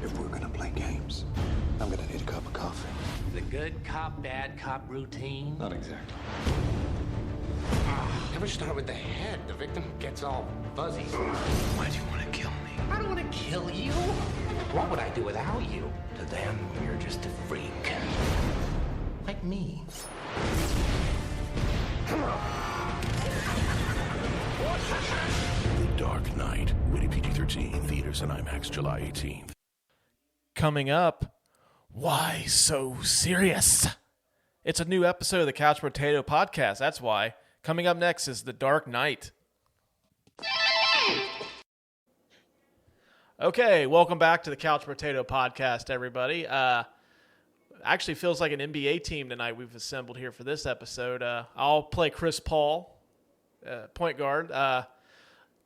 If we're gonna play games, I'm gonna need a cup of coffee. The good cop, bad cop routine? Not exactly. Never start with the head. The victim gets all fuzzy. Why do you want to kill me? I don't want to kill you. What would I do without you? To them, you're just a freak. Like me. The Dark Knight. Rated PG-13. Theaters and IMAX July 18th. Coming up, why so serious? It's a new episode of the Couch Brotato Podcast. That's why. Coming up next is The Dark Knight. Okay, welcome back to the Couch Brotato Podcast, everybody. Actually feels like an NBA team tonight we've assembled here for this episode. I'll play Chris Paul, point guard.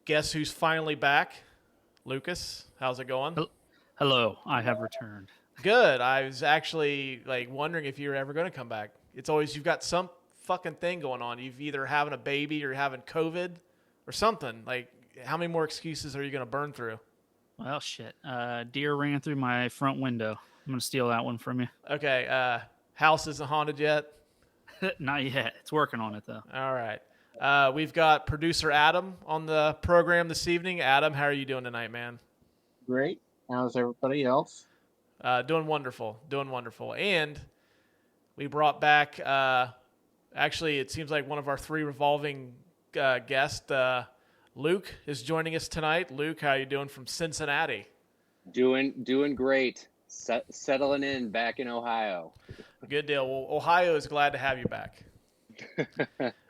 Guess who's finally back? Lucas, how's it going? Hello, I have returned. Good. I was actually wondering if you were ever going to come back. It's always you've got some fucking thing going on. You've either having a baby or having COVID or something. Like, how many more excuses are you going to burn through? Well, shit. Deer ran through my front window. I'm going to steal that one from you. Okay. House isn't haunted yet? Not yet. It's working on it, though. All right. We've got producer Adam on the program this evening. Adam, how are you doing tonight, man? Great. How's everybody else? Doing wonderful. And we brought back, actually, it seems like one of our three revolving guests, Luke, is joining us tonight. Luke, how are you doing from Cincinnati? Doing great. Settling in back in Ohio. Good deal. Well, Ohio is glad to have you back.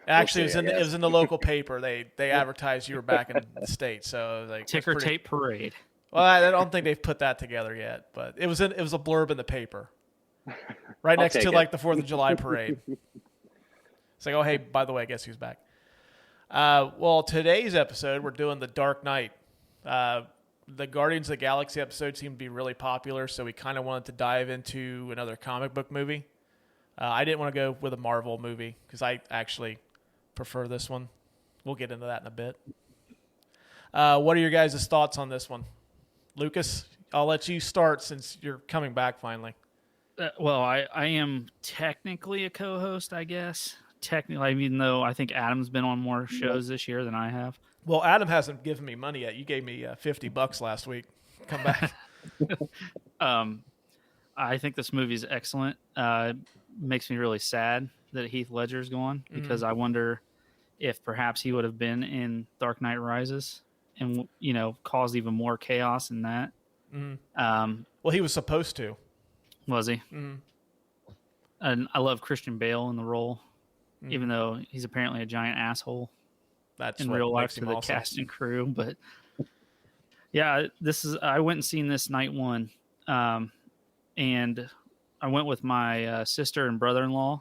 Actually, it was in the local paper. They advertised you were back in the state. So ticker tape parade. Well, I don't think they've put that together yet, but it was a blurb in the paper, right next to the 4th of July parade. It's like, oh hey, by the way, guess who's back? Well, today's episode we're doing The Dark Knight. The Guardians of the Galaxy episode seemed to be really popular, so we kind of wanted to dive into another comic book movie. I didn't want to go with a Marvel movie because I actually prefer this one. We'll get into that in a bit. What are your guys' thoughts on this one? Lucas, I'll let you start since you're coming back finally. Well, I am technically a co-host, I guess. Technically, even though I think Adam's been on more shows this year than I have. Well, Adam hasn't given me money yet. You gave me $50 last week. Come back. I think this movie is excellent. Makes me really sad that Heath Ledger's gone because I wonder if perhaps he would have been in Dark Knight Rises and, caused even more chaos in that. Well, he was supposed to. Was he? And I love Christian Bale in the role, even though he's apparently a giant asshole. That's in what real life makes to him the awesome. cast and crew. But yeah, I went and seen this night one. And I went with my sister and brother-in-law,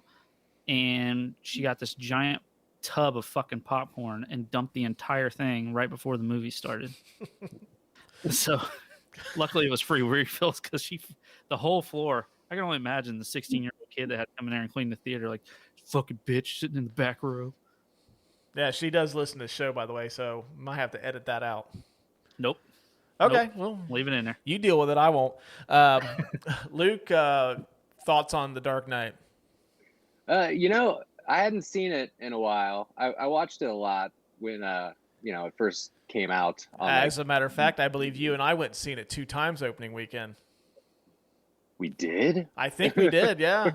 and she got this giant tub of fucking popcorn and dumped the entire thing right before the movie started. So luckily it was free refills because the whole floor, I can only imagine the 16-year-old kid that had to come in there and clean the theater, like, fucking bitch sitting in the back row. Yeah, she does listen to the show, by the way, so might have to edit that out. Nope. Okay, Nope. well, Leave it in there. You deal with it. I won't. Luke, thoughts on The Dark Knight? I hadn't seen it in a while. I watched it a lot when it first came out. As a matter of fact, I believe you and I went and seen it 2 times opening weekend. We did? I think we did, yeah.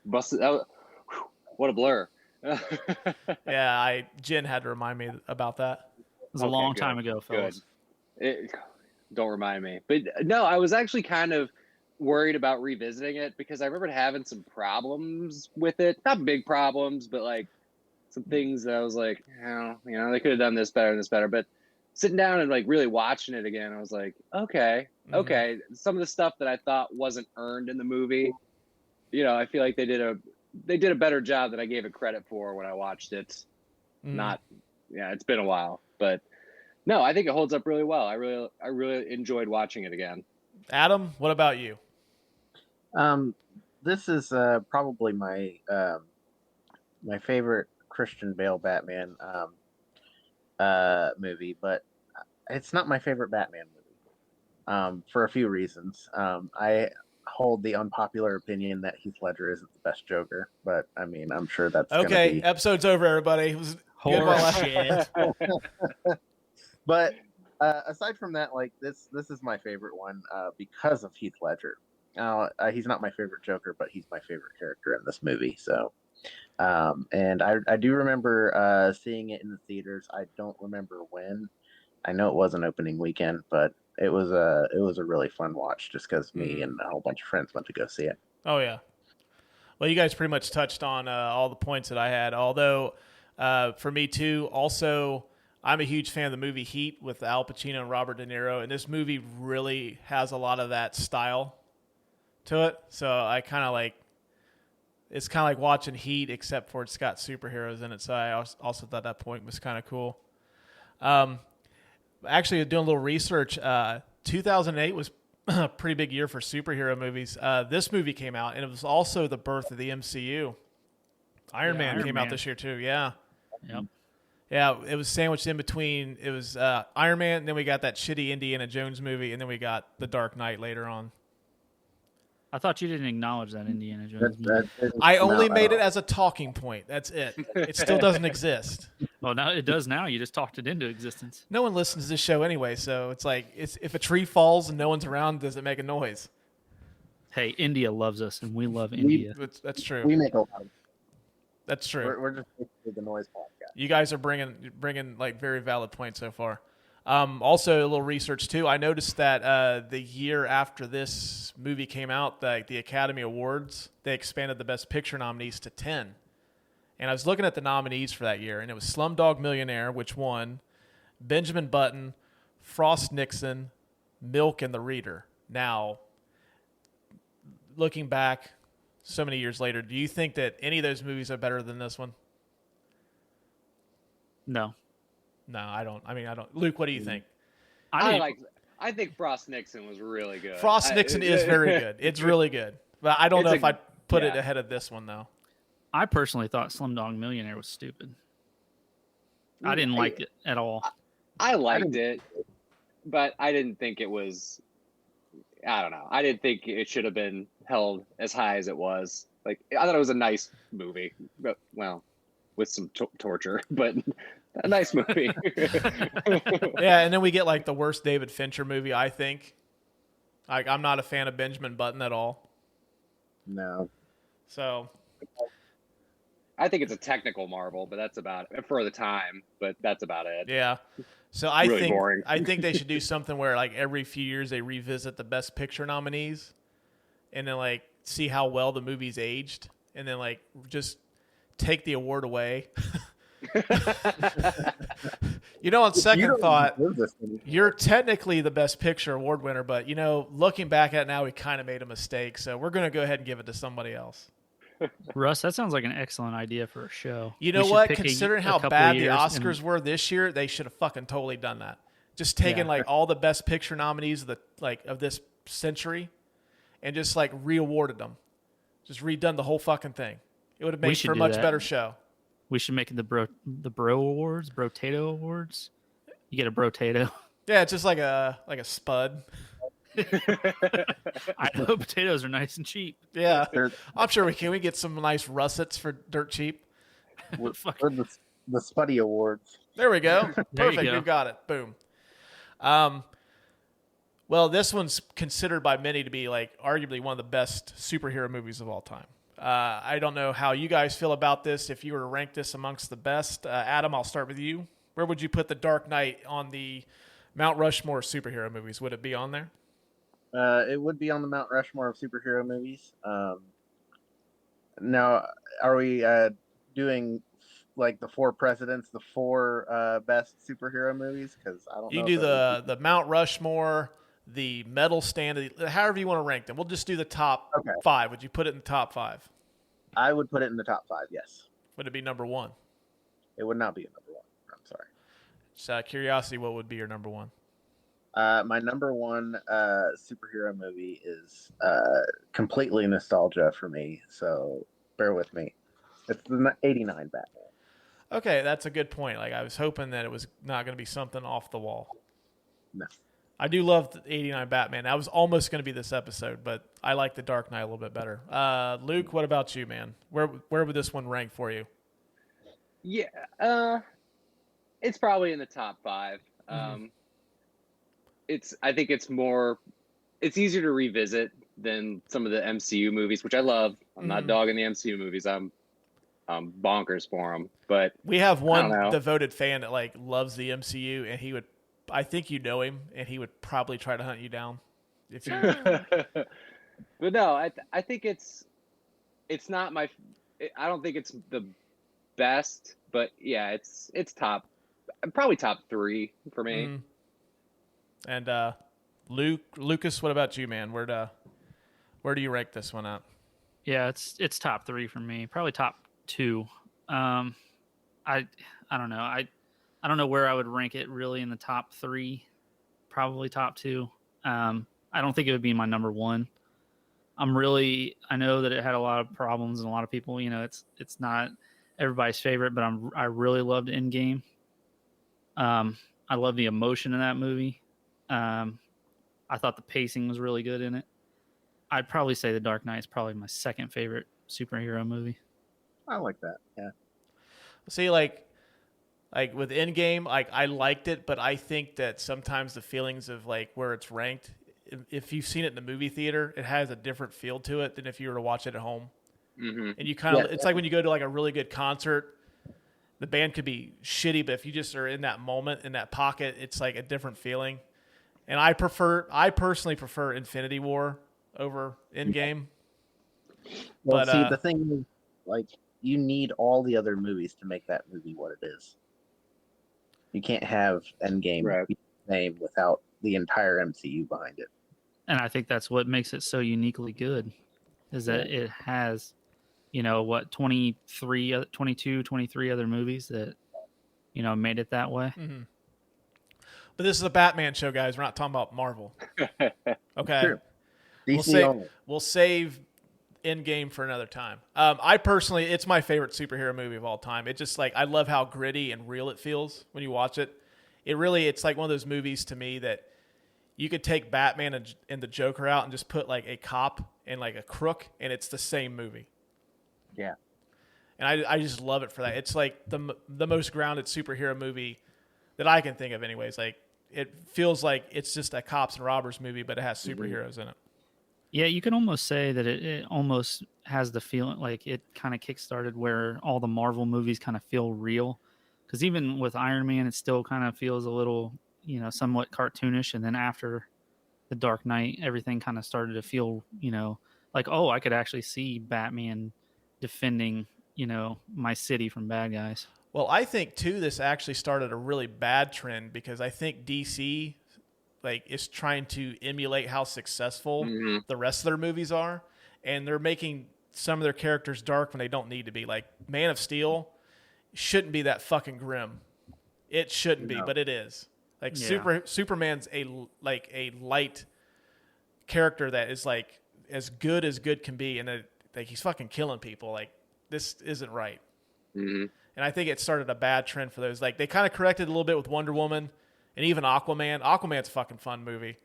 Busted. What a blur. Yeah, Jen had to remind me about that. It was a long time ago, fellas. Don't remind me. But no, I was actually kind of worried about revisiting it because I remembered having some problems with it. Not big problems, but some things that I was like, they could have done this better and this better. But sitting down and really watching it again, I was like, okay. Some of the stuff that I thought wasn't earned in the movie, I feel like they did a better job than I gave it credit for when I watched it. It's been a while, but no, I think it holds up really well. I really enjoyed watching it again. Adam, what about you? This is probably my my favorite Christian Bale Batman movie, but it's not my favorite Batman movie. for a few reasons. I hold the unpopular opinion that Heath Ledger isn't the best Joker, but I mean, I'm sure that's okay. Gonna be... Episode's over, everybody. It was good while Shit. But aside from that, like this is my favorite one because of Heath Ledger. He's not my favorite Joker, but he's my favorite character in this movie. So, and I do remember seeing it in the theaters. I don't remember when. I know it was an opening weekend, but it was a really fun watch just because me and a whole bunch of friends went to go see it. Oh yeah. Well, you guys pretty much touched on all the points that I had. Although for me too, also I'm a huge fan of the movie Heat with Al Pacino and Robert De Niro, and this movie really has a lot of that style to it. So I kind of like, it's kind of like watching Heat, except for it's got superheroes in it. So I also thought that point was kind of cool. Actually, doing a little research, 2008 was a pretty big year for superhero movies. This movie came out, and it was also the birth of the MCU. Iron Man came out this year too. Yeah. Yep. Yeah, it was sandwiched in between. It was Iron Man, and then we got that shitty Indiana Jones movie, and then we got The Dark Knight later on. I thought you didn't acknowledge that Indiana Jones movie. I only made it as a talking point. That's it. It still doesn't exist. Well, now it does now. You just talked it into existence. No one listens to this show anyway, so it's like if a tree falls and no one's around, does it make a noise? Hey, India loves us, and we love India. That's true. We make a lot of... That's true. We're just basically the noise podcast. You guys are bringing like very valid points so far. Also, a little research too. I noticed that the year after this movie came out, the Academy Awards, they expanded the Best Picture nominees to 10. And I was looking at the nominees for that year, and it was Slumdog Millionaire, which won, Benjamin Button, Frost Nixon, Milk, and The Reader. Now, looking back so many years later, do you think that any of those movies are better than this one? No. No, I don't. I don't. Luke, what do you think? I think Frost Nixon was really good. Frost Nixon is very good. It's really good. But I don't know if I'd put it ahead of this one, though. I personally thought Slumdog Millionaire was stupid. I didn't like it at all. I liked it, but I didn't think it was... I don't know. I didn't think it should have been held as high as it was. Like, I thought it was a nice movie. But, well, with some torture, but... a nice movie. Yeah, and then we get like the worst David Fincher movie, I think. I'm not a fan of Benjamin Button at all. No. So I think it's a technical marvel, but that's about it for the time, but that's about it. Yeah. So I really think boring. I think they should do something where like every few years they revisit the Best Picture nominees and then like see how well the movie's aged and then like just take the award away. On second thought, you're technically the Best Picture award winner, but looking back at it now, we kind of made a mistake, so we're going to go ahead and give it to somebody else. Russ, that sounds like an excellent idea for a show. You know what? Considering how bad the Oscars were this year, they should have fucking totally done that. Just taken like all the Best Picture nominees of this century, and just like re-awarded them, just redone the whole fucking thing. It would have made for a much better show. We should make it the Bro Awards, Brotato Awards. You get a Brotato. Yeah, it's just like a spud. I know potatoes are nice and cheap. Yeah, I'm sure we can. We get some nice russets for dirt cheap. We're the Spuddy Awards. There we go. Perfect. Go. We've got it. Boom. Well, this one's considered by many to be like arguably one of the best superhero movies of all time. I don't know how you guys feel about this. If you were to rank this amongst the best, Adam, I'll start with you. Where would you put The Dark Knight on the Mount Rushmore of superhero movies? Would it be on there? It would be on the Mount Rushmore of superhero movies. Now, are we doing like the four presidents, the four best superhero movies? Because I don't know. You do the Mount Rushmore, the medal stand, however you want to rank them. We'll just do the top 5. Would you put it in the top 5? I would put it in the top 5, yes. Would it be number 1? It would not be a number 1. I'm sorry. Just curiosity, what would be your number 1? My number 1 superhero movie is completely nostalgia for me, so bear with me. It's the 89 Batman. Okay, that's a good point. Like I was hoping that it was not going to be something off the wall. No. I do love the 89 Batman. That was almost going to be this episode, but I like the Dark Knight a little bit better. Luke, what about you, man? Where would this one rank for you? Yeah, it's probably in the top 5. Mm-hmm. I think it's easier to revisit than some of the MCU movies, which I love. I'm not dogging the MCU movies. I'm bonkers for them. But we have one devoted fan that like loves the MCU, and he would. I think you know him, and he would probably try to hunt you down if you. But no, I think it's not my. I don't think it's the best, but yeah, it's probably top 3 for me. Mm-hmm. And Lucas, what about you, man? Where do you rank this one up? Yeah, it's top 3 for me. Probably top 2. I don't know. I don't know where I would rank it really in the top 3. Probably top 2. I don't think it would be my number 1. I know that it had a lot of problems and a lot of people, it's not everybody's favorite, but I really loved Endgame. I love the emotion in that movie. I thought the pacing was really good in it. I'd probably say The Dark Knight is probably my second favorite superhero movie. I like that. Yeah. See, like with Endgame, I liked it, but I think that sometimes the feelings of like where it's ranked, if you've seen it in the movie theater, it has a different feel to it than if you were to watch it at home. Mm-hmm. And you kind of, it's like when you go to like a really good concert, the band could be shitty, but if you just are in that moment, in that pocket, it's like a different feeling. And I personally prefer Infinity War over Endgame. Well, but, the thing is, like, you need all the other movies to make that movie what it is. You can't have Endgame be the same without the entire MCU behind it. And I think that's what makes it so uniquely good, is that it has, 22, 23 other movies that, made it that way. Mm-hmm. But this is a Batman show, guys. We're not talking about Marvel. Okay. Sure. We'll save Endgame for another time. I personally, it's my favorite superhero movie of all time. It just I love how gritty and real it feels when you watch it. It's like one of those movies to me that you could take Batman and the Joker out and just put like a cop and like a crook, and it's the same movie. Yeah. And I just love it for that. It's like the most grounded superhero movie that I can think of anyways. Like, it feels like it's just a cops and robbers movie, but it has superheroes in it. Yeah, you can almost say that it almost has the feeling like it kind of kickstarted where all the Marvel movies kind of feel real. Because even with Iron Man, it still kind of feels a little, somewhat cartoonish. And then after The Dark Knight, everything kind of started to feel, like, oh, I could actually see Batman defending, my city from bad guys. Well, I think, too, this actually started a really bad trend because I think DC is trying to emulate how successful the rest of their movies are, and they're making some of their characters dark when they don't need to be. Like, Man of Steel shouldn't be that fucking grim. It shouldn't be, but it is. Like, Superman's a light character that is like as good can be, and he's fucking killing people. Like, this isn't right. Mm-hmm. And I think it started a bad trend for those. Like, they kind of corrected a little bit with Wonder Woman and even Aquaman. Aquaman's a fucking fun movie.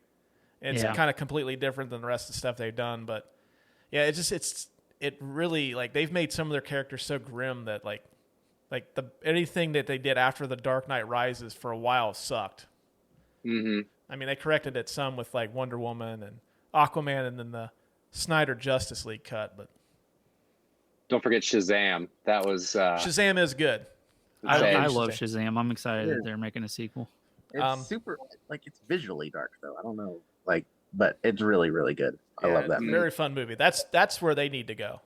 It's kind of completely different than the rest of the stuff they've done. But, yeah, it really, they've made some of their characters so grim that, anything that they did after The Dark Knight Rises for a while sucked. Mm-hmm. I mean, they corrected it some with, Wonder Woman and Aquaman and then the Snyder Justice League cut, but don't forget Shazam. That was Shazam is good. I love Shazam. I'm excited that they're making a sequel. It's super, it's visually dark though. I don't know, but it's really, really good. I love that movie. Very fun movie. That's where they need to go.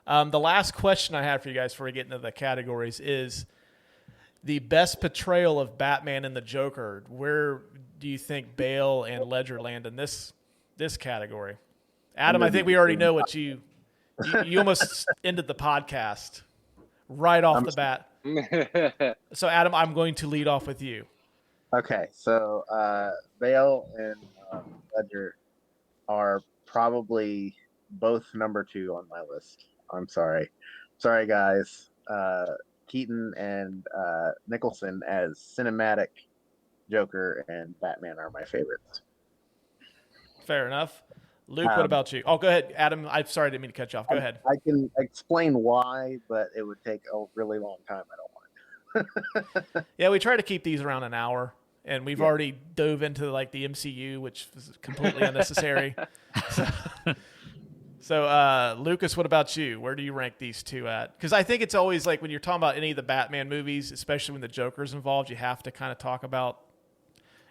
The last question I have for you guys before we get into the categories is the best portrayal of Batman and the Joker. Where do you think Bale and Ledger land in this category? Adam, I think we already know what you almost ended the podcast right off the bat. So, Adam, I'm going to lead off with you. Okay, so Bale and Ledger are probably both number 2 on my list. I'm sorry, guys. Keaton and Nicholson as cinematic Joker and Batman are my favorites. Fair enough. Luke, what about you? Oh, go ahead, Adam. I'm sorry, I didn't mean to cut you off. Go ahead. I can explain why, but it would take a really long time. I don't want. Yeah, we try to keep these around an hour, and we've already dove into like the MCU, which is completely unnecessary. So, Lucas, what about you? Where do you rank these two at? Because I think it's always like when you're talking about any of the Batman movies, especially when the Joker's involved, you have to kind of talk about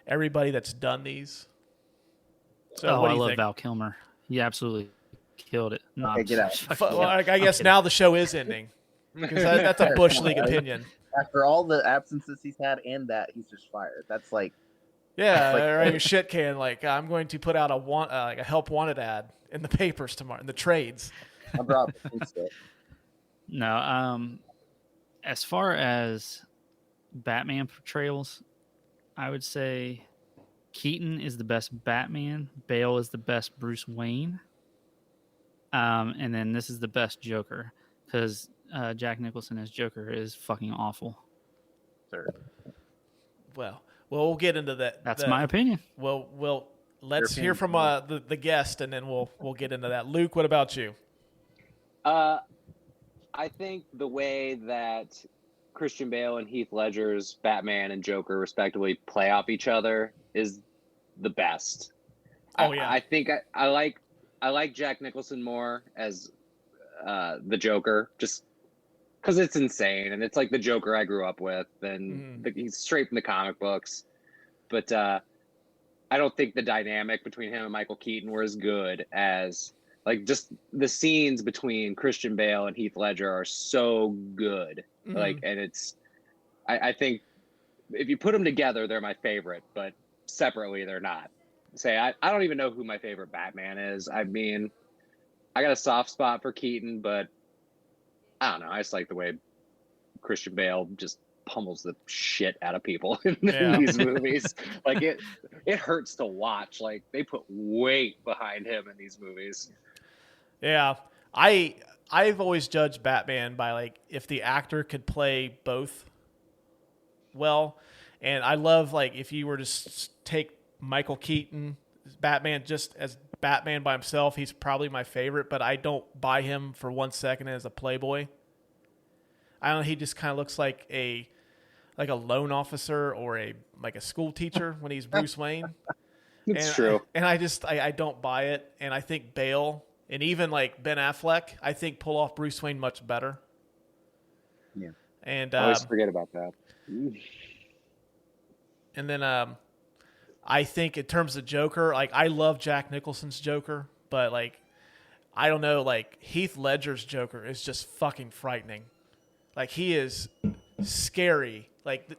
everybody that's done these. So, what do you I love think? Val Kilmer. He absolutely killed it. No, Okay, get out. Well, I guess now the show is ending. Because that's a Bush League opinion. After all the absences he's had and that, he's just fired. That's like... Yeah, like, or your shit can. Like, I'm going to put out a help wanted ad in the papers tomorrow, in the trades. I'm dropping it. No, as far as Batman portrayals, I would say Keaton is the best Batman, Bale is the best Bruce Wayne, and then this is the best Joker, because Jack Nicholson as Joker is fucking awful. Third. Well, we'll get into that. That's my opinion. Well, let's hear from the guest, and then we'll get into that. Luke, what about you? I think the way that Christian Bale and Heath Ledger's Batman and Joker respectively play off each other is the best. Oh yeah. I think I like Jack Nicholson more as the Joker, just because it's insane and it's like the Joker I grew up with, and he's straight from the comic books. But I don't think the dynamic between him and Michael Keaton were as good as, like, just the scenes between Christian Bale and Heath Ledger are so good. Like, and it's, I think if you put them together, they're my favorite, but separately, they're not. I don't even know who my favorite Batman is. I mean, I got a soft spot for Keaton, but I don't know. I just like the way Christian Bale just pummels the shit out of people in these movies. Like, it hurts to watch. Like, they put weight behind him in these movies. Yeah, I've always judged Batman by, like, if the actor could play both well. And I love, like, if you were to take Michael Keaton, Batman, just as Batman by himself, he's probably my favorite, but I don't buy him for 1 second as a playboy. I don't know, he just kind of looks like a loan officer or a school teacher when he's Bruce Wayne. It's true. And I don't buy it. And I think Bale and even like Ben Affleck, I think pull off Bruce Wayne much better. Yeah. And I always forget about that. And then I think in terms of Joker, like, I love Jack Nicholson's Joker, but, like, I don't know, like, Heath Ledger's Joker is just fucking frightening. Like, he is scary. Like,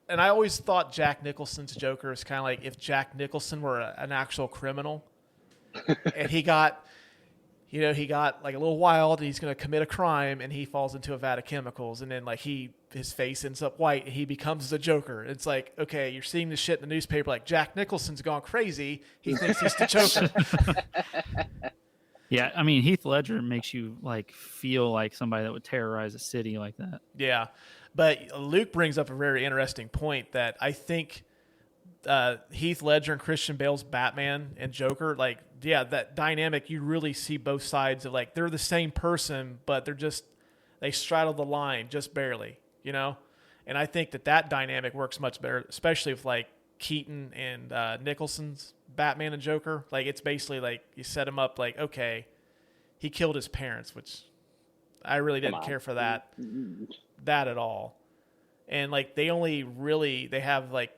and I always thought Jack Nicholson's Joker is kind of like if Jack Nicholson were an actual criminal, and he got like a little wild, and he's going to commit a crime, and he falls into a vat of chemicals, and then like his face ends up white, and he becomes the Joker. It's like, okay, you're seeing this shit in the newspaper, like Jack Nicholson's gone crazy. He thinks he's the Joker. Yeah, I mean, Heath Ledger makes you like feel like somebody that would terrorize a city like that. Yeah, but Luke brings up a very interesting point that I think Heath Ledger and Christian Bale's Batman and Joker, like, yeah, that dynamic, you really see both sides of, like, they're the same person, but they straddle the line just barely, you know? And I think that dynamic works much better, especially with, like, Keaton and Nicholson's Batman and Joker. Like, it's basically like you set him up like, okay, he killed his parents, which I really didn't care for that at all. And like they have like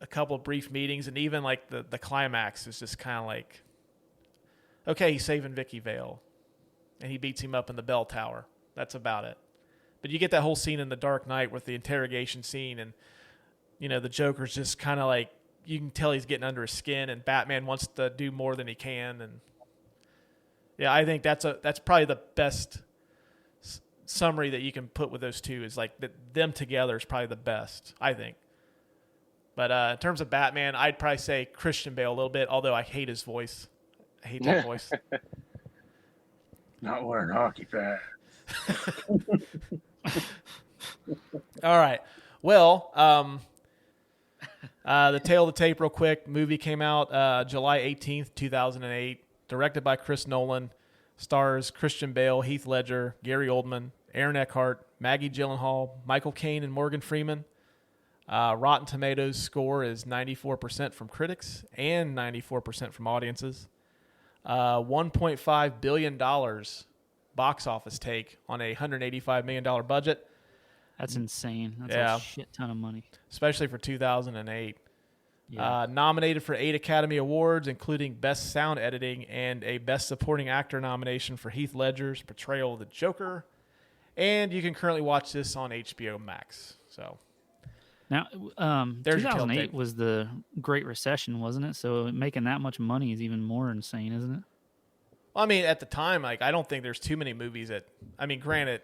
a couple of brief meetings, and even like the climax is just kind of like, okay, he's saving Vicky Vale and he beats him up in the bell tower. That's about it. But you get that whole scene in The Dark Knight with the interrogation scene, and you know, the Joker's just kind of like, you can tell he's getting under his skin, and Batman wants to do more than he can. And yeah, I think that's probably the best summary that you can put with those two, is like them together is probably the best, I think. But in terms of Batman, I'd probably say Christian Bale a little bit, although I hate his voice. I hate that voice. Not wearing hockey pads. All right. Well, The tail of the tape real quick. Movie came out July 18th, 2008. Directed by Chris Nolan. Stars Christian Bale, Heath Ledger, Gary Oldman, Aaron Eckhart, Maggie Gyllenhaal, Michael Caine, and Morgan Freeman. Rotten Tomatoes score is 94% from critics and 94% from audiences. $1.5 billion box office take on a $185 million budget. That's insane. That's Yeah. a shit ton of money. Especially for 2008. Yeah. Nominated for 8 Academy Awards, including Best Sound Editing and a Best Supporting Actor nomination for Heath Ledger's portrayal of the Joker. And you can currently watch this on HBO Max. So Now, There's your 2008 tailgate. was the Great Recession, wasn't it? So making that much money is even more insane, isn't it? Well, I mean, at the time, like, I don't think there's too many movies that, I mean, granted,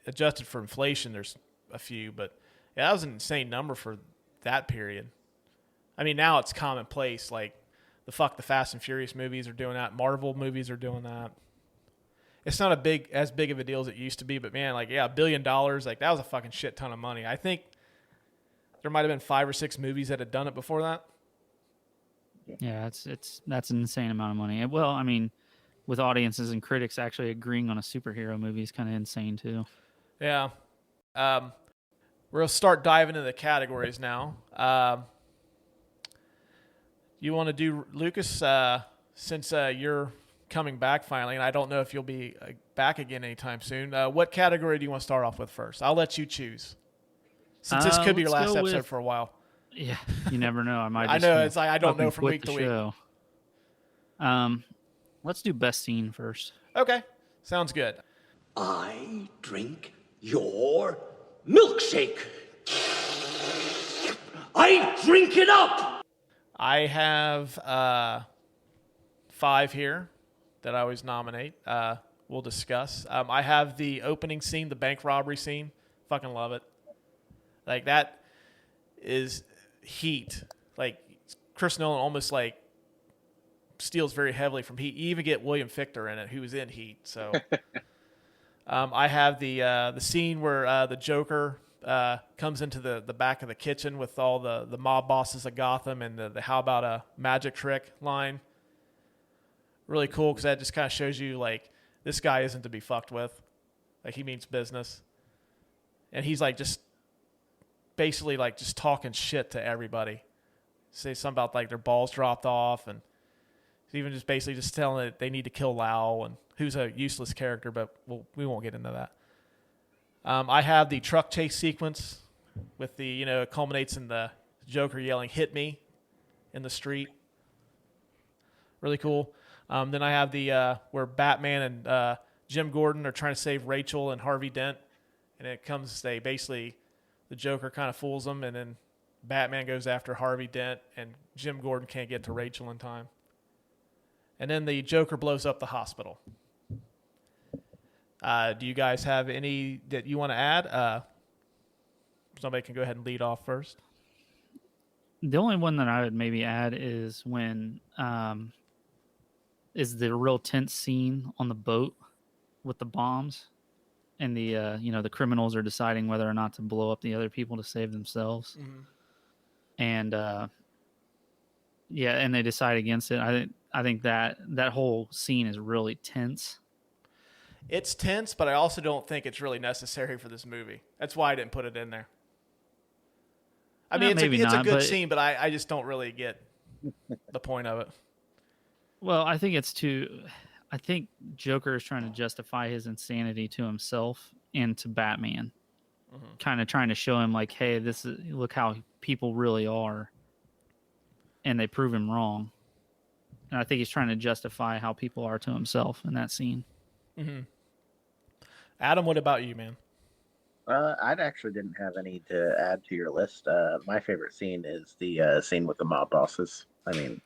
adjusted for inflation, there's a few, but yeah, that was an insane number for that period. I mean, now it's commonplace. Like, the Fast and Furious movies are doing that. Marvel movies are doing that. It's not as big of a deal as it used to be, but man, like, yeah, $1 billion, like, that was a fucking shit ton of money. I think there might have been 5 or 6 movies that had done it before that. Yeah, that's an insane amount of money. Well, I mean, with audiences and critics actually agreeing on a superhero movie is kind of insane too. Yeah. We're going to start diving into the categories now. You want to do, Lucas, since you're coming back finally, and I don't know if you'll be back again anytime soon, what category do you want to start off with first? I'll let you choose. Since this could be your let's last go episode with- for a while. Yeah, you never know. I might. I Just know, it's like I don't fucking know from quit week the to week. show. Let's do best scene first. Okay. Sounds good. I drink your milkshake. I drink it up. I have 5 here that I always nominate. We'll discuss. I have the opening scene, the bank robbery scene. Fucking love it. Like, that is heat. Like, Chris Nolan almost like steals very heavily from Heat. You even get William Fichtner in it, who was in Heat. So I have the scene where the Joker comes into the back of the kitchen with all the mob bosses of Gotham and the how about a magic trick line. Really cool, because that just kind of shows you, like, this guy isn't to be fucked with. Like, he means business. And he's like just basically like just talking shit to everybody. Say something about like their balls dropped off, and even just basically just telling it they need to kill Lau, and who's a useless character, but we won't get into that. I have the truck chase sequence with the, it culminates in the Joker yelling, "Hit me," in the street. Really cool. Then I have the where Batman and Jim Gordon are trying to save Rachel and Harvey Dent, and it comes, the Joker kind of fools them, and then Batman goes after Harvey Dent, and Jim Gordon can't get to Rachel in time. And then the Joker blows up the hospital. Do you guys have any that you want to add? Somebody can go ahead and lead off first. The only one that I would maybe add is when is the real tense scene on the boat with the bombs, and the the criminals are deciding whether or not to blow up the other people to save themselves. Mm-hmm. And and they decide against it. I think that whole scene is really tense. It's tense, but I also don't think it's really necessary for this movie. That's why I didn't put it in there. I mean, it's a good scene, but I just don't really get the point of it. Well, I think I think Joker is trying to justify his insanity to himself and to Batman. Mm-hmm. Kind of trying to show him, like, hey, look how people really are. And they prove him wrong. And I think he's trying to justify how people are to himself in that scene. Mm-hmm. Adam, what about you, man? I actually didn't have any to add to your list. My favorite scene is the scene with the mob bosses. I mean,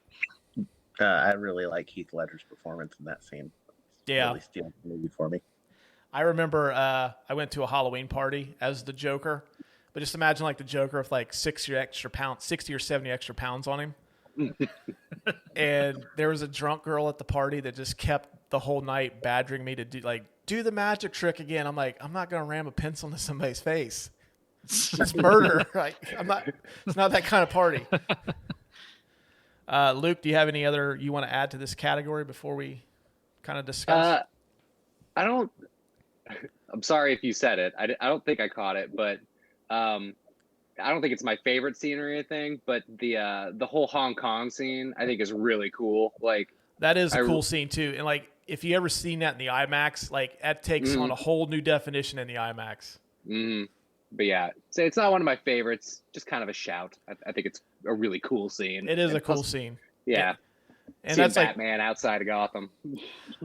I really like Heath Ledger's performance in that scene. Yeah. Really steals the movie for me. I remember I went to a Halloween party as the Joker, but just imagine like the Joker with like 60 or 70 extra pounds on him. And there was a drunk girl at the party that just kept the whole night badgering me to do the magic trick again. I'm like, I'm not going to ram a pencil into somebody's face. It's murder. Like it's not that kind of party. Luke, do you have any other you want to add to this category before we kind of discuss? I'm sorry if you said it. I don't think I caught it, but I don't think it's my favorite scene or anything. But the whole Hong Kong scene I think is really cool. Like that is a cool scene too, and like if you ever seen that in the IMAX, like that takes on a whole new definition in the IMAX. But yeah, so it's not one of my favorites. Just kind of a shout. I think it's a really cool scene. It is a cool scene. Yeah. And seeing that's Batman outside of Gotham.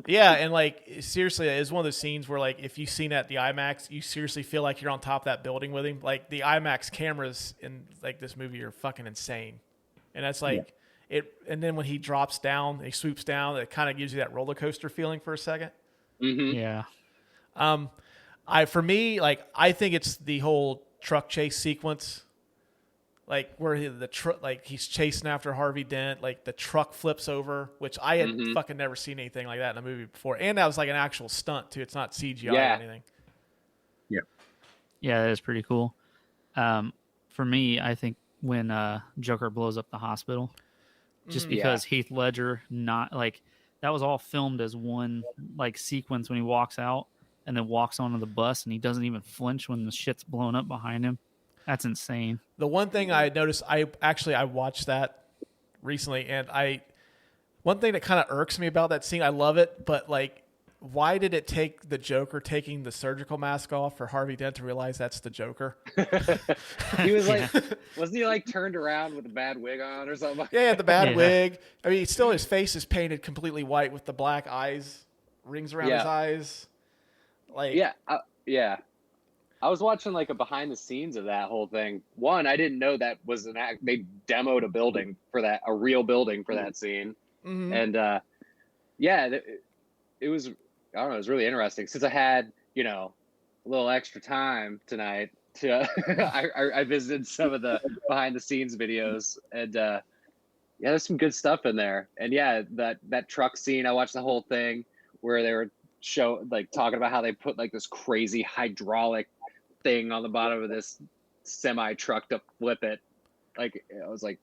Yeah, and like seriously, it's one of those scenes where like if you've seen it at the IMAX, you seriously feel like you're on top of that building with him. Like the IMAX cameras in like this movie are fucking insane, and that's like it. And then when he drops down, he swoops down, it kind of gives you that roller coaster feeling for a second. Yeah. For me, like I think it's the whole truck chase sequence. Like where the truck, like he's chasing after Harvey Dent, like the truck flips over, which I had fucking never seen anything like that in a movie before, and that was like an actual stunt too. It's not CGI or anything. Yeah, that is pretty cool. For me, I think when Joker blows up the hospital, just because Heath Ledger not like that was all filmed as one like sequence when he walks out and then walks onto the bus and he doesn't even flinch when the shit's blown up behind him. That's insane. The one thing I noticed, I watched that recently, and one thing that kind of irks me about that scene, I love it, but like, why did it take the Joker taking the surgical mask off for Harvey Dent to realize that's the Joker? He was like, wasn't he like turned around with a bad wig on or something? Yeah, the bad wig. I mean, still his face is painted completely white with the black eyes, rings around his eyes. Like, yeah. I was watching like a behind the scenes of that whole thing. One, I didn't know that was an act. They demoed a building for that, a real building for that scene. And it was, I don't know, it was really interesting. Since I had, a little extra time tonight to, I visited some of the behind the scenes videos, and there's some good stuff in there. And that truck scene, I watched the whole thing where they were talking about how they put like this crazy hydraulic thing on the bottom of this semi truck to flip it. Like I was like,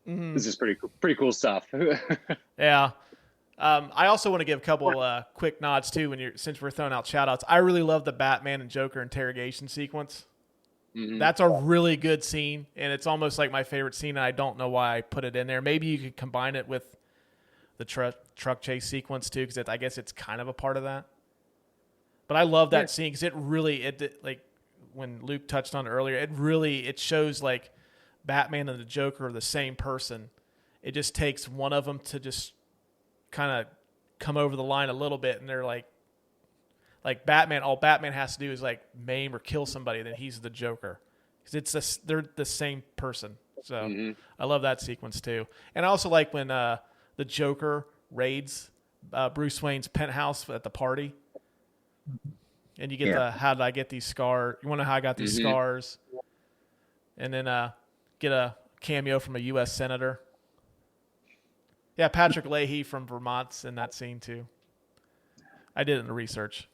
this is pretty cool stuff. Yeah. I also want to give a couple quick nods too since we're throwing out shout outs. I really love the Batman and Joker interrogation sequence. That's a really good scene, and it's almost like my favorite scene, and I don't know why I put it in there. Maybe you could combine it with the truck chase sequence too, because I guess it's kind of a part of that. But I love that scene because like when Luke touched on it earlier, it shows like Batman and the Joker are the same person. It just takes one of them to just kind of come over the line a little bit, and they're like Batman. All Batman has to do is like maim or kill somebody, then he's the Joker because they're the same person. So I love that sequence too, and I also like when the Joker raids Bruce Wayne's penthouse at the party. And you get how did I get these scars? You want to know how I got these scars? And then get a cameo from a U.S. senator. Yeah, Patrick Leahy from Vermont's in that scene too. I did it in the research.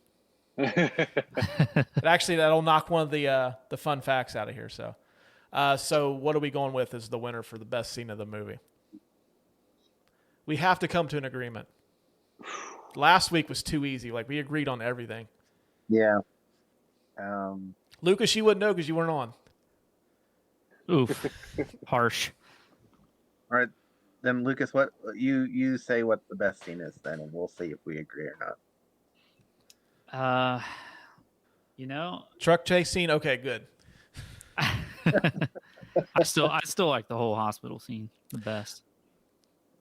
Actually, that'll knock one of the fun facts out of here. So what are we going with as the winner for the best scene of the movie? We have to come to an agreement. Last week was too easy. Like we agreed on everything. Yeah. Lucas, you wouldn't know because you weren't on. Oof. Harsh. All right. Then Lucas, what you say what the best scene is then, and we'll see if we agree or not. Truck chase scene. Okay, good. I still like the whole hospital scene the best.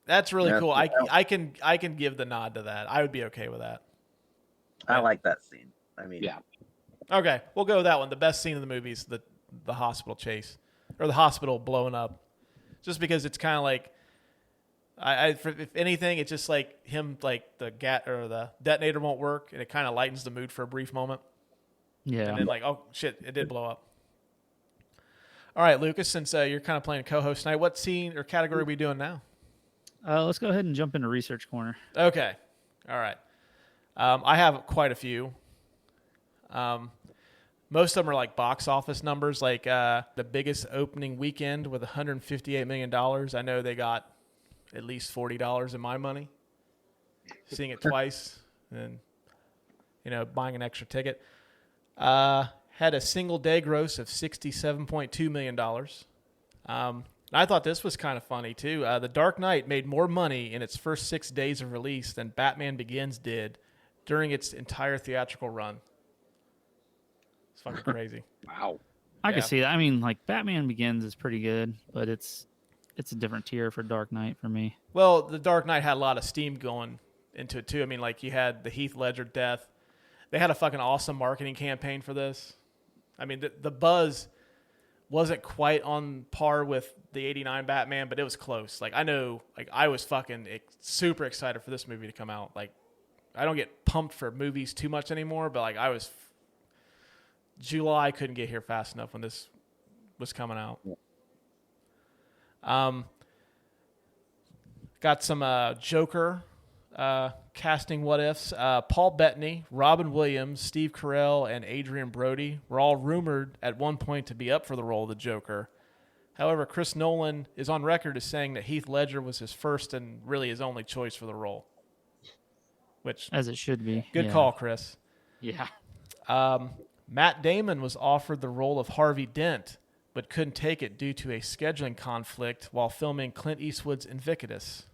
That's really cool. I can give the nod to that. I would be okay with that. I like that scene. I mean, yeah. Okay, we'll go with that one. The best scene of the movie is the hospital chase or the hospital blowing up, just because it's kind of like, if anything, it's just like him like the detonator won't work, and it kind of lightens the mood for a brief moment. Yeah. And then like, oh shit, it did blow up. All right, Lucas, since you're kind of playing co-host tonight, what scene or category are we doing now? Let's go ahead and jump into research corner. Okay. All right. I have quite a few. most of them are like box office numbers, like the biggest opening weekend with $158 million. I know they got at least $40 in my money. Seeing it twice and, buying an extra ticket. Had a single day gross of $67.2 million. I thought this was kind of funny, too. The Dark Knight made more money in its first 6 days of release than Batman Begins did during its entire theatrical run. It's fucking crazy. Wow. I can see that. I mean, like, Batman Begins is pretty good, but it's a different tier for Dark Knight for me. Well, the Dark Knight had a lot of steam going into it, too. I mean, like, you had the Heath Ledger death. They had a fucking awesome marketing campaign for this. I mean, the buzz wasn't quite on par with the 89 Batman, but it was close. Like, I know, like, I was fucking super excited for this movie to come out. Like, I don't get pumped for movies too much anymore, but, like, July couldn't get here fast enough when this was coming out. Got some Joker casting what ifs. Paul Bettany, Robin Williams, Steve Carell, and Adrian Brody were all rumored at one point to be up for the role of the Joker. However, Chris Nolan is on record as saying that Heath Ledger was his first and really his only choice for the role. Which, as it should be. Good call, Chris. Yeah. Matt Damon was offered the role of Harvey Dent, but couldn't take it due to a scheduling conflict while filming Clint Eastwood's Invictus.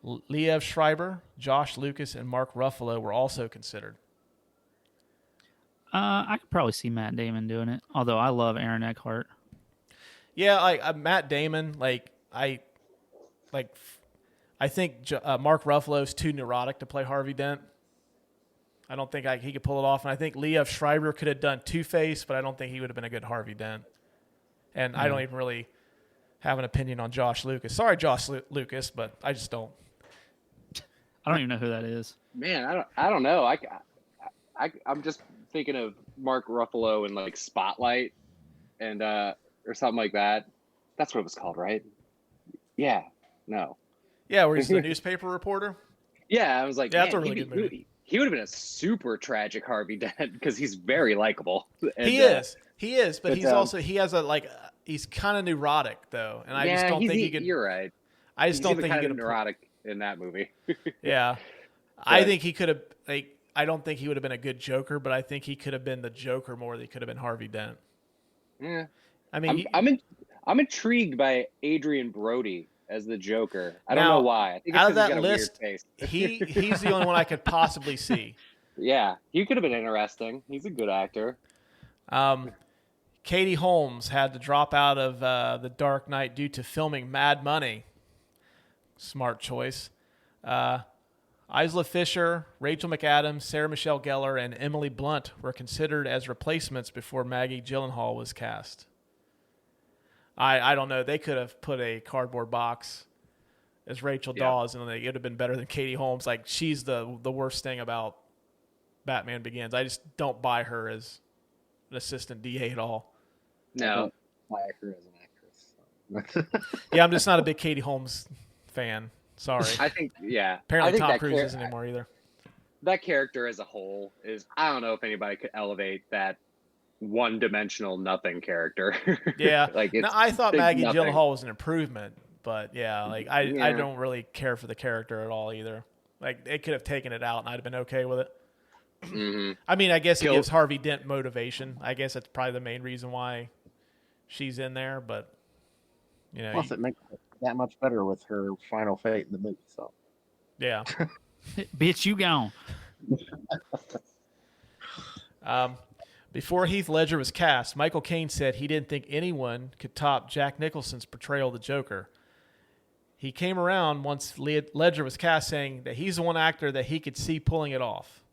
Liev Schreiber, Josh Lucas, and Mark Ruffalo were also considered. I could probably see Matt Damon doing it, although I love Aaron Eckhart. Yeah, like Matt Damon, I think Mark Ruffalo's too neurotic to play Harvey Dent. I don't think he could pull it off, and I think Liev Schreiber could have done Two-Face, but I don't think he would have been a good Harvey Dent. And I don't even really have an opinion on Josh Lucas. Sorry, Josh Lucas, but I just don't. I don't even know who that is. Man, I don't know. I'm just thinking of Mark Ruffalo in like Spotlight and or something like that. That's what it was called, right? Yeah. No. Yeah, where he's the newspaper reporter. Yeah, I was like, yeah, that's a really good movie. He would have been a super tragic Harvey Dent because he's very likable. And, he is, but he's also he's kind of neurotic though, and I just don't think he could. You're right. I just don't think he could have neurotic in that movie. Yeah, I think he could have. I don't think he would have been a good Joker, but I think he could have been the Joker more than he could have been Harvey Dent. Yeah, I mean, I'm intrigued by Adrian Brody as the Joker. I don't know why. I think it's out of that he's got list, a weird face. he's the only one I could possibly see. Yeah, he could have been interesting. He's a good actor. Katie Holmes had to drop out of The Dark Knight due to filming Mad Money. Smart choice. Isla Fisher, Rachel McAdams, Sarah Michelle Gellar, and Emily Blunt were considered as replacements before Maggie Gyllenhaal was cast. I don't know. They could have put a cardboard box as Rachel Dawes, and it would have been better than Katie Holmes. Like, she's the worst thing about Batman Begins. I just don't buy her as an assistant DA at all. No. I her as an actress. Yeah, I'm just not a big Katie Holmes fan. Sorry. I think, Apparently I think Tom Cruise isn't anymore either. That character as a whole is, I don't know if anybody could elevate that one-dimensional nothing character. Yeah. I thought Maggie nothing. Gyllenhaal was an improvement, but I don't really care for the character at all either. Like, they could have taken it out and I'd have been okay with it. Mm-hmm. I mean, I guess it gives Harvey Dent motivation. I guess that's probably the main reason why she's in there, but plus it makes it that much better with her final fate in the movie. So yeah. Bitch, you gone. Before Heath Ledger was cast, Michael Caine said he didn't think anyone could top Jack Nicholson's portrayal of the Joker. He came around once Ledger was cast, saying that he's the one actor that he could see pulling it off.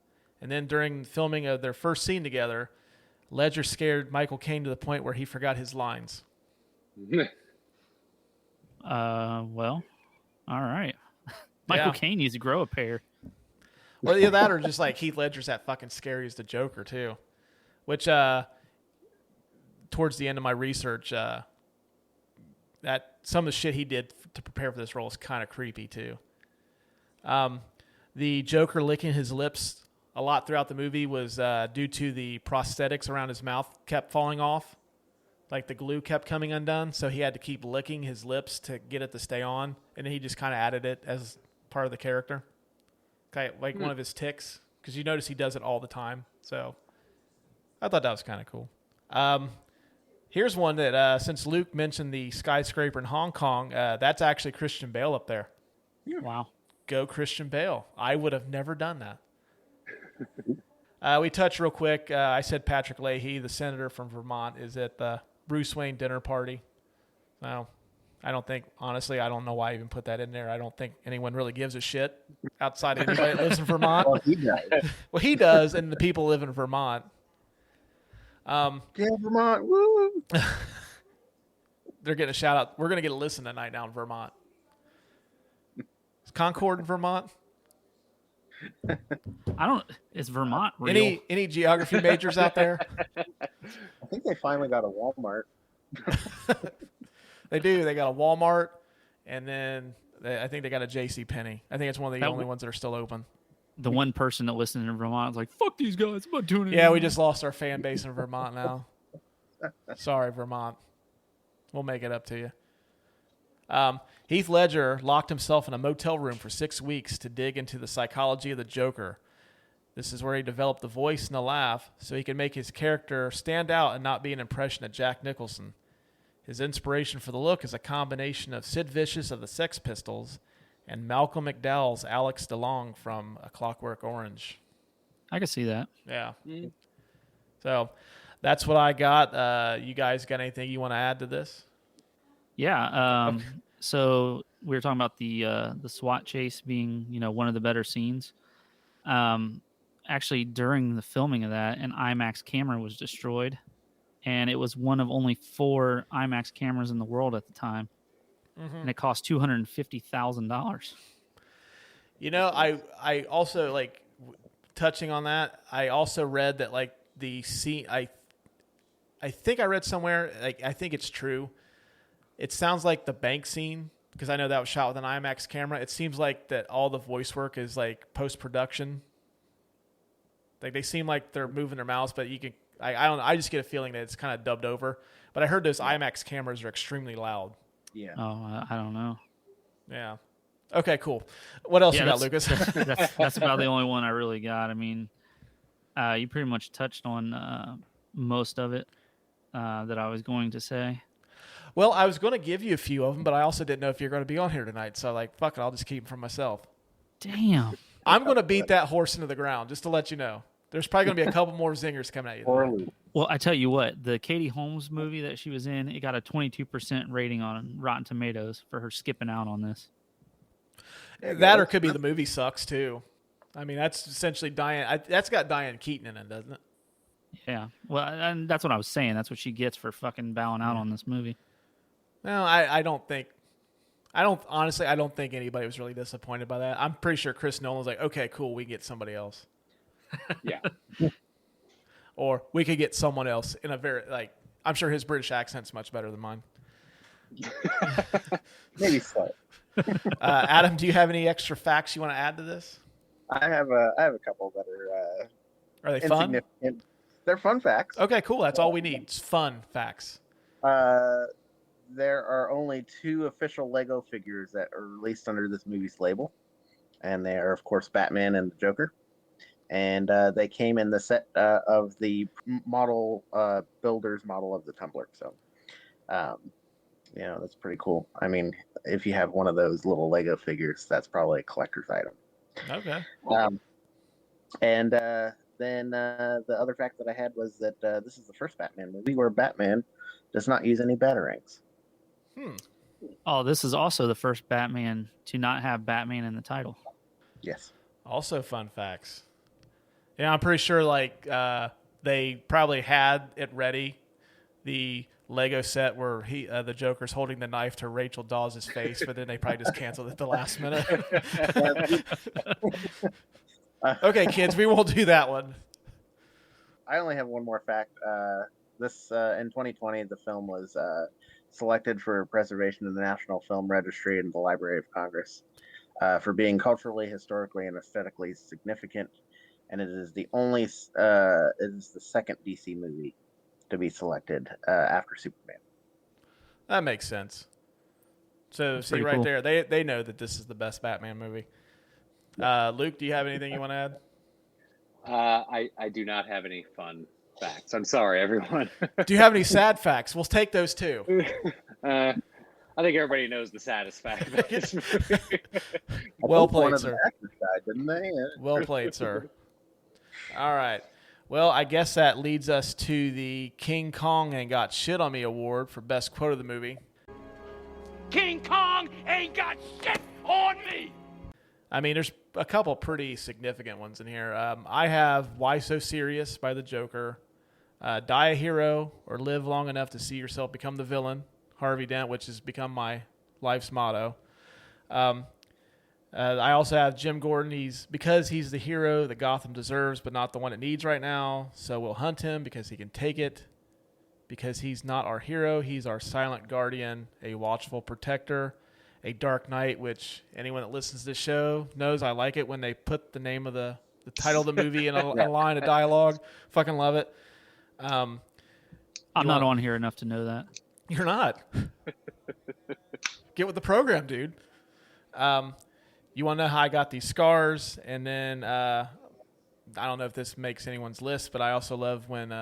And then during filming of their first scene together, Ledger scared Michael Caine to the point where he forgot his lines. Well, all right. Michael Caine needs to grow a pair. Well, either that or just like Heath Ledger's that fucking scary as the Joker too. Which, towards the end of my research, that some of the shit he did to prepare for this role is kind of creepy too. The Joker licking his lips a lot throughout the movie was due to the prosthetics around his mouth kept falling off. Like the glue kept coming undone, so he had to keep licking his lips to get it to stay on, and then he just kind of added it as part of the character. Like one of his tics, because you notice he does it all the time. So I thought that was kind of cool. Here's one that, since Luke mentioned the skyscraper in Hong Kong, that's actually Christian Bale up there. Wow. Go Christian Bale. I would have never done that. We touched real quick. I said Patrick Leahy, the senator from Vermont, is at the Bruce Wayne dinner party. Well, I don't think, honestly, I don't know why I even put that in there. I don't think anyone really gives a shit outside of anybody that lives in Vermont. Well, he does. Well, he does, and the people live in Vermont. Yeah, Vermont. Woo! They're getting a shout out. We're going to get a listen tonight down in Vermont. Is Concord in Vermont? Is Vermont real? Any geography majors out there? I think they finally got a Walmart. They do. They got a Walmart, and then I think they got a JCPenney. I think it's one of the only ones that are still open. The one person that listened in Vermont is like, fuck these guys. I'm not doing it. Yeah, we just lost our fan base in Vermont now. Sorry, Vermont. We'll make it up to you. Heath Ledger locked himself in a motel room for 6 weeks to dig into the psychology of the Joker. This is where he developed the voice and the laugh so he could make his character stand out and not be an impression of Jack Nicholson. His inspiration for the look is a combination of Sid Vicious of the Sex Pistols and Malcolm McDowell's Alex DeLong from A Clockwork Orange. I can see that. Yeah. So that's what I got. You guys got anything you want to add to this? Yeah. So we were talking about the SWAT chase being, one of the better scenes. Actually, during the filming of that, an IMAX camera was destroyed, and it was one of only 4 IMAX cameras in the world at the time, and it cost $250,000. I also touching on that. I also read that the scene. I think I read somewhere. I think it's true. It sounds like the bank scene, because I know that was shot with an IMAX camera. It seems like that all the voice work is post-production. They seem like they're moving their mouths, but you can. I just get a feeling that it's kind of dubbed over. But I heard those IMAX cameras are extremely loud. Yeah. Oh, I don't know. Yeah. Okay, cool. What else you got, Lucas? That's about the only one I really got. I mean, you pretty much touched on most of it that I was going to say. Well, I was going to give you a few of them, but I also didn't know if you're going to be on here tonight. So, fuck it, I'll just keep them for myself. Damn. I'm going to beat that horse into the ground, just to let you know. There's probably going to be a couple more zingers coming at you tonight. Well, I tell you what, the Katie Holmes movie that she was in, it got a 22% rating on Rotten Tomatoes for her skipping out on this. That or could be the movie sucks, too. I mean, that's essentially Diane. That's got Diane Keaton in it, doesn't it? Yeah. Well, and that's what I was saying. That's what she gets for fucking bowing out on this movie. No, I don't think anybody was really disappointed by that. I'm pretty sure Chris Nolan was like, okay, cool, we can get somebody else. Yeah. Or we could get someone else in a very, I'm sure his British accent's much better than mine. Maybe so. Adam, do you have any extra facts you want to add to this? I have a couple that Are they fun? insignificant. They're fun facts. Okay, cool. That's all we need. It's fun facts. There are only 2 official Lego figures that are released under this movie's label, and they are, of course, Batman and the Joker. And they came in the set of the model builder's model of the Tumbler. So, that's pretty cool. I mean, if you have one of those little Lego figures, that's probably a collector's item. Okay. And then the other fact that I had was that this is the first Batman movie where Batman does not use any batarangs. Oh, this is also the first Batman to not have Batman in the title. Yes. Also fun facts. Yeah, I'm pretty sure they probably had it ready, the Lego set where the Joker's holding the knife to Rachel Dawes' face, but then they probably just canceled it at the last minute. Okay, kids, we won't do that one. I only have one more fact. This in 2020, the film was selected for preservation in the National Film Registry and the Library of Congress for being culturally, historically, and aesthetically significant and it is the only it is the second DC movie to be selected after Superman. That makes sense. So see right there, they know that this is the best Batman movie. Luke, do you have anything you want to add? I do not have any fun facts. I'm sorry, everyone. Do you have any sad facts? We'll take those too. I think everybody knows the saddest fact about this movie. Well played, One of sir. the actors died, didn't they? Well played, sir. All right. Well, I guess that leads us to the King Kong Ain't Got Shit on Me award for best quote of the movie. King Kong ain't got shit on me! I mean, there's a couple pretty significant ones in here. I have Why So Serious by the Joker, Die a Hero or Live Long Enough to See Yourself Become the Villain, Harvey Dent, which has become my life's motto. I also have Jim Gordon. Because he's the hero that Gotham deserves, but not the one it needs right now. So we'll hunt him because he can take it. Because he's not our hero, he's our silent guardian, a watchful protector, a dark knight, which anyone that listens to this show knows I like it when they put the name of the title of the movie in a line of dialogue. Fucking love it. I'm not on here enough to know that. You're not. Get with the program, dude. You want to know how I got these scars? And then I don't know if this makes anyone's list, but I also love when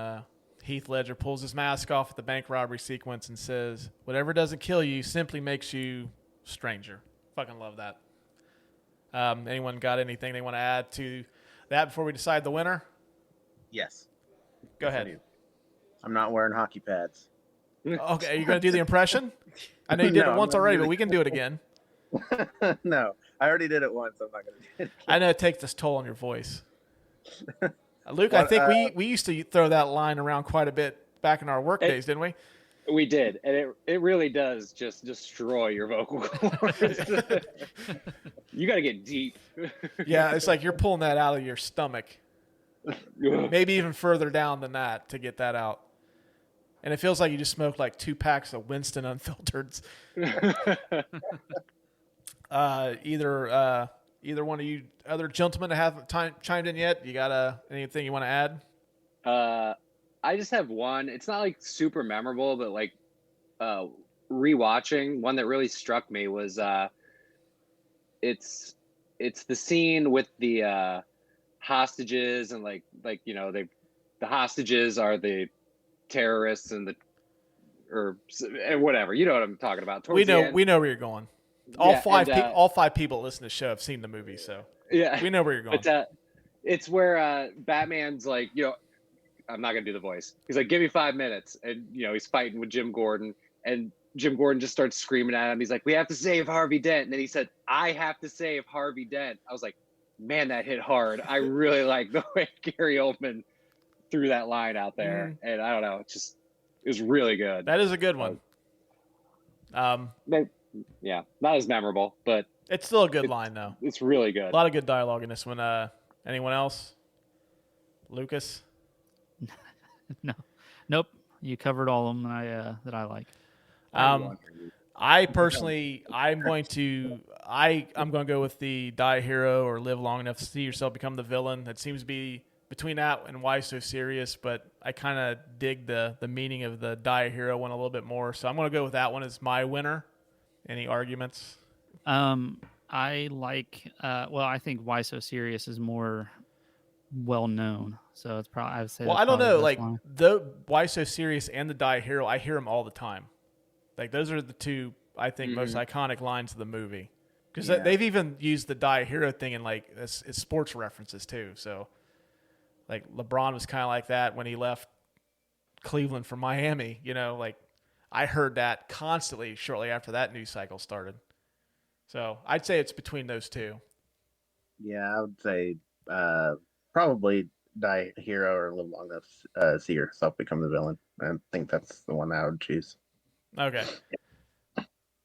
Heath Ledger pulls his mask off at the bank robbery sequence and says, "Whatever doesn't kill you simply makes you stranger." Fucking love that. Anyone got anything they want to add to that before we decide the winner? Yes. Go ahead. I'm not wearing hockey pads. Okay, are you going to do the impression? I know you did No, it once I'm not already, doing but we can do it again. No, I already did it once. I'm not going to do it. I know it takes this toll on your voice. Luke, I think we used to throw that line around quite a bit back in our work days, didn't we? We did, and it really does just destroy your vocal cords. You got to get deep. Yeah, it's like you're pulling that out of your stomach. Maybe even further down than that to get that out. And it feels like you just smoked like 2 packs of Winston Unfiltered. Either one of you other gentlemen that haven't chimed in yet, you got anything you want to add? I just have one. It's not like super memorable, but like rewatching, one that really struck me was it's the scene with the hostages, and like the hostages are the terrorists and whatever. You know what I'm talking about. We know where you're going. All five people that listen to the show have seen the movie, so yeah, we know where you're going. But it's where Batman's like, I'm not gonna do the voice. He's like, give me 5 minutes, and he's fighting with Jim Gordon, and Jim Gordon just starts screaming at him. He's like, we have to save Harvey Dent, and then he said, I have to save Harvey Dent. I was like, man, that hit hard. I really like the way Gary Oldman threw that line out there, and I don't know, it was really good. That is a good one. Yeah, not as memorable, but it's still a good line, though. It's really good. A lot of good dialogue in this one. Anyone else? Lucas? No. Nope. You covered all of them that I like. I personally, I'm going to go with the Die a Hero or Live Long Enough to See Yourself Become the Villain. That seems to be between that and Why So Serious, but I kind of dig the meaning of the Die a Hero one a little bit more. So I'm going to go with that one as my winner. Any arguments? I like. I think Why So Serious is more well known, so it's probably. I would say. Well, I don't know. Like the Why So Serious and the Die a Hero, I hear them all the time. Like those are the two I think most iconic lines of the movie, because they've even used the Die a Hero thing in like as sports references too. So, like LeBron was kind of like that when he left Cleveland for Miami. Like. I heard that constantly shortly after that news cycle started. So I'd say it's between those two. Yeah, I would say probably Die a Hero or Live Long Enough to See Yourself Become the Villain. I think that's the one I would choose. Okay.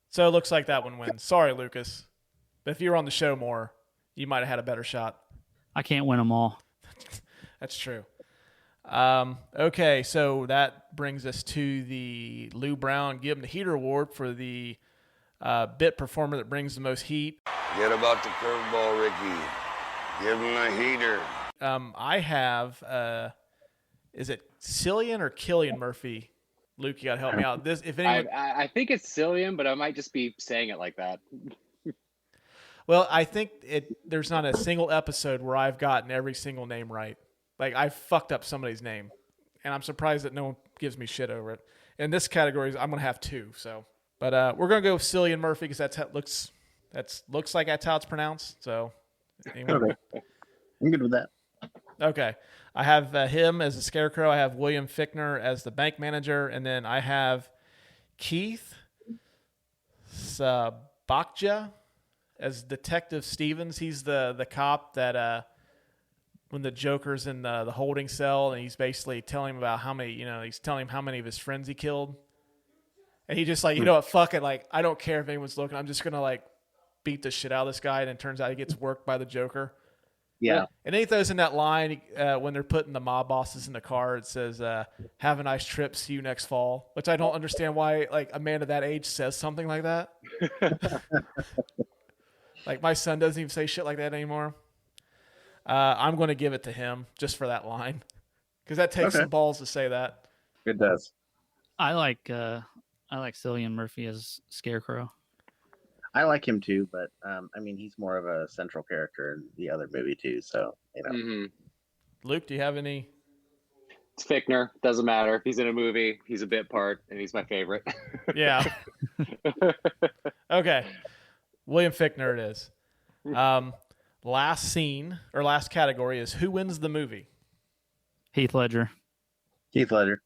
So it looks like that one wins. Sorry, Lucas. But if you were on the show more, you might have had a better shot. I can't win them all. That's true. Okay, so that brings us to the Lou Brown Give Him the Heater Award for the bit performer that brings the most heat. Forget about the curveball, Ricky. Give him a heater. I have, is it Cillian or Killian Murphy? Luke, you got to help me out. This, if anyone, I think it's Cillian, but I might just be saying it like that. well, I think there's not a single episode where I've gotten every single name right. Like, I've fucked up somebody's name, and I'm surprised that no one gives me shit over it. In this category, I'm going to have 2. So, but we're going to go with Cillian Murphy because that's how it looks. Looks like that's how it's pronounced. So, anyway. Okay. I'm good with that. Okay. I have him as the Scarecrow. I have William Fichtner as the bank manager. And then I have Keith Sabakja as Detective Stevens. He's the cop that when the Joker's in the holding cell, and he's basically telling him about how many, he's telling him how many of his friends he killed. And he just like, you know what, fuck it. Like, I don't care if anyone's looking. I'm just going to like beat the shit out of this guy. And it turns out he gets worked by the Joker. Yeah. And then he throws in that line when they're putting the mob bosses in the car. It says, have a nice trip. See you next fall, which I don't understand why like a man of that age says something like that. Like my son doesn't even say shit like that anymore. I'm going to give it to him just for that line because that takes some balls to say that. It does. I like Cillian Murphy as Scarecrow. I like him too, but I mean, he's more of a central character in the other movie too. So Luke, do you have any? It's Fichtner. Doesn't matter if he's in a movie. He's a bit part, and he's my favorite. Yeah. Okay. William Fichtner it is. Last scene or last category is who wins the movie? Heath Ledger. Heath Ledger.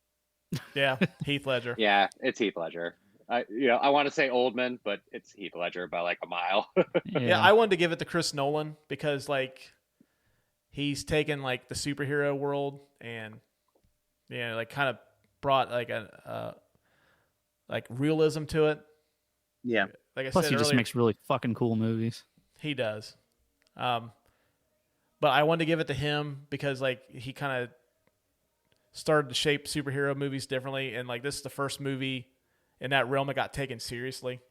Yeah, Heath Ledger. Yeah, it's Heath Ledger. I want to say Oldman, but it's Heath Ledger by like a mile. Yeah, I wanted to give it to Chris Nolan because like he's taken like the superhero world and like kind of brought like a like realism to it. Yeah. Like I Plus, said he earlier, just makes really fucking cool movies. He does. But I wanted to give it to him because like he kind of started to shape superhero movies differently, and like this is the first movie in that realm that got taken seriously.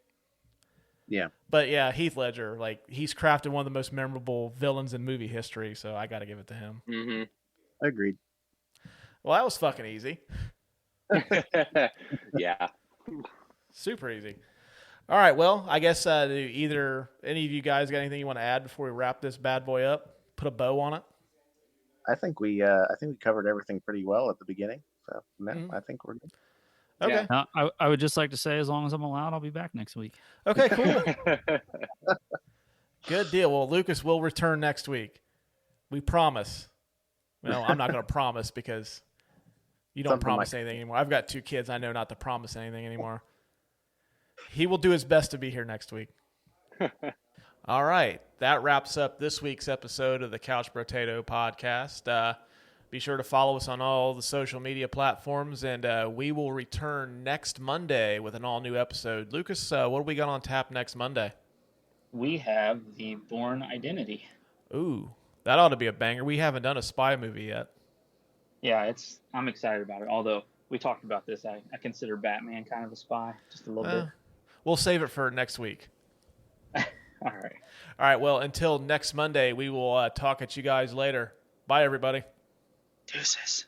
Yeah. But yeah, Heath Ledger, like he's crafted one of the most memorable villains in movie history, so I got to give it to him. Mm-hmm. Agreed. Well, that was fucking easy. Yeah. Super easy. All right, well, I guess either any of you guys got anything you want to add before we wrap this bad boy up? Put a bow on it? I think we covered everything pretty well at the beginning. So I think we're good. Okay. Yeah. I would just like to say, as long as I'm allowed, I'll be back next week. Okay, cool. Good deal. Well, Lucas will return next week. We promise. Well, I'm not going to promise because you don't promise anything anymore. I've got 2 kids. I know not to promise anything anymore. He will do his best to be here next week. All right. That wraps up this week's episode of the Couch Brotato Podcast. Be sure to follow us on all the social media platforms, and we will return next Monday with an all-new episode. Lucas, what do we got on tap next Monday? We have The Bourne Identity. Ooh, that ought to be a banger. We haven't done a spy movie yet. Yeah, I'm excited about it. Although we talked about this, I consider Batman kind of a spy, just a little bit. We'll save it for next week. All right. All right, well, until next Monday, we will talk at you guys later. Bye, everybody. Deuces.